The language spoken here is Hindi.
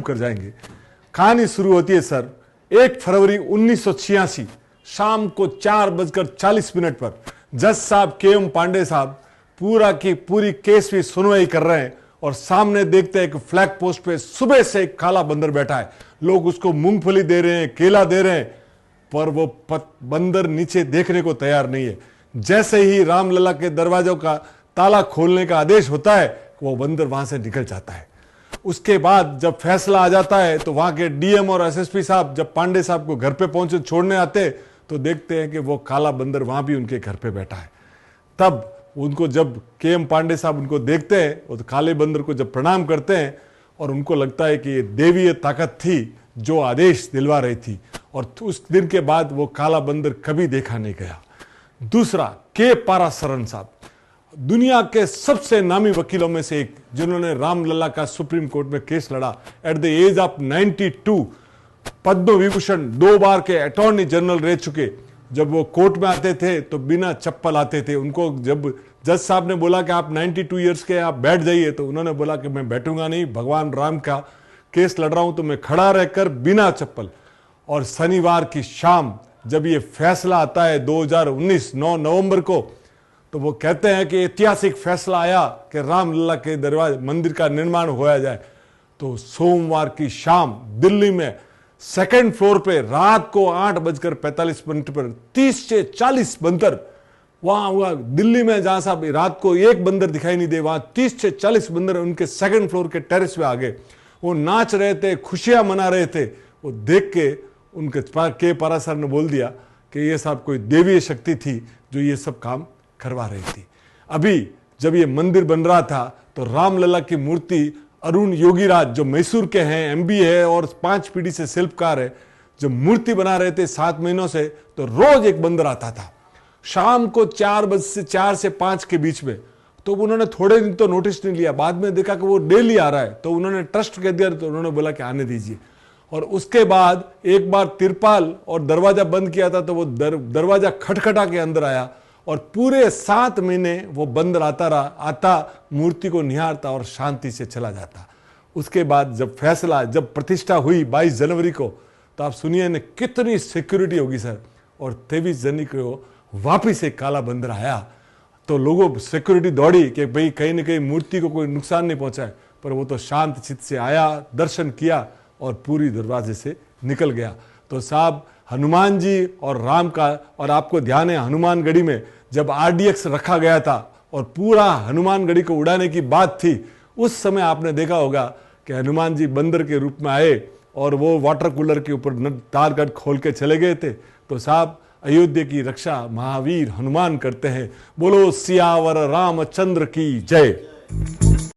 कर जाएंगे। कहानी शुरू होती है सर 1 फरवरी 1986 शाम को 4:40 पर जज साहब KM पांडे साहब पूरा की पूरी केस की सुनवाई कर रहे हैं और सामने देखते हैं कि फ्लैग पोस्ट पे सुबह से एक काला बंदर बैठा है। लोग उसको मूंगफली दे रहे हैं, केला दे रहे हैं, पर वो बंदर नीचे देखने को तैयार नहीं है। जैसे ही रामलला के दरवाजों का ताला खोलने का आदेश होता है वो बंदर वहां से निकल जाता है। उसके बाद जब फैसला आ जाता है तो वहां के DM और SSP साहब जब पांडे साहब को घर पे पहुंचे छोड़ने आते तो देखते हैं कि वो काला बंदर वहां भी उनके घर पे बैठा है। तब उनको जब KM पांडे साहब उनको देखते हैं और तो काले बंदर को जब प्रणाम करते हैं और उनको लगता है कि ये देवीय ताकत थी जो आदेश दिलवा रही थी, और उस दिन के बाद वो काला बंदर कभी देखा नहीं गया। दूसरा K पारासरन साहब, दुनिया के सबसे नामी वकीलों में से एक, जिन्होंने रामलला का सुप्रीम कोर्ट में केस लड़ा at the age of 92, Padma Vibhushan 2 बार के अटॉर्नी जनरल रह चुके। जब वो कोर्ट में आते थे तो बिना चप्पल आते थे। उनको जब जज साहब ने बोला कि आप 92 ईयर्स के आप बैठ जाइए तो उन्होंने बोला कि मैं बैठूंगा नहीं, भगवान राम का केस लड़ रहा हूं तो मैं खड़ा रहकर बिना चप्पल। और शनिवार की शाम जब ये फैसला आता है 2019 9 नवंबर को, तो वो कहते हैं कि ऐतिहासिक फैसला आया कि रामलला के दरवाजे मंदिर का निर्माण होया जाए। तो सोमवार की शाम दिल्ली में 2nd फ्लोर पे रात को 8:45 पर 30 से 40 बंदर वहां दिल्ली में, जहां साहब रात को एक बंदर दिखाई नहीं दे, वहां 30 से 40 बंदर उनके 2nd फ्लोर के टेरेस पे आ गए। वो नाच रहे थे, खुशियां मना रहे थे। वो देख के उनके K पारासर ने बोल दिया कि ये साहब कोई देवीय शक्ति थी जो ये सब काम करवा रही थी। अभी जब ये मंदिर बन रहा था तो रामलला की मूर्ति अरुण योगीराज जो मैसूर के हैं, MBA है और 5 पीढ़ी से शिल्पकार है, जब मूर्ति बना रहे थे 7 महीनों से, तो रोज एक बंदर आता था शाम को 4 से 5 के बीच में। तो उन्होंने थोड़े दिन तो नोटिस नहीं लिया, बाद में देखा कि वो डेली आ रहा है तो उन्होंने ट्रस्ट कह दिया, तो उन्होंने बोला कि आने दीजिए। और उसके बाद एक बार तिरपाल और दरवाजा बंद किया था तो वो दरवाजा खटखटा के अंदर आया और पूरे 7 महीने वो बंदर आता रहा, आता मूर्ति को निहारता और शांति से चला जाता। उसके बाद जब फैसला, जब प्रतिष्ठा हुई 22 जनवरी को, तो आप सुनिए ने कितनी सिक्योरिटी होगी सर। और 23 जनवरी को वापिस एक काला बंदर आया तो लोगों सिक्योरिटी दौड़ी कि भाई कहीं ना कहीं मूर्ति को कोई नुकसान नहीं पहुंचाए, पर वो तो शांत चित्त से आया, दर्शन किया और पूरी दरवाजे से निकल गया। तो साहब हनुमान जी और राम का, और आपको ध्यान है हनुमानगढ़ी में जब RDX रखा गया था और पूरा हनुमानगढ़ी को उड़ाने की बात थी, उस समय आपने देखा होगा कि हनुमान जी बंदर के रूप में आए और वो वाटर कूलर के ऊपर तारगढ़ खोल के चले गए थे। तो साहब अयोध्या की रक्षा महावीर हनुमान करते हैं। बोलो सियावर रामचंद्र की जय।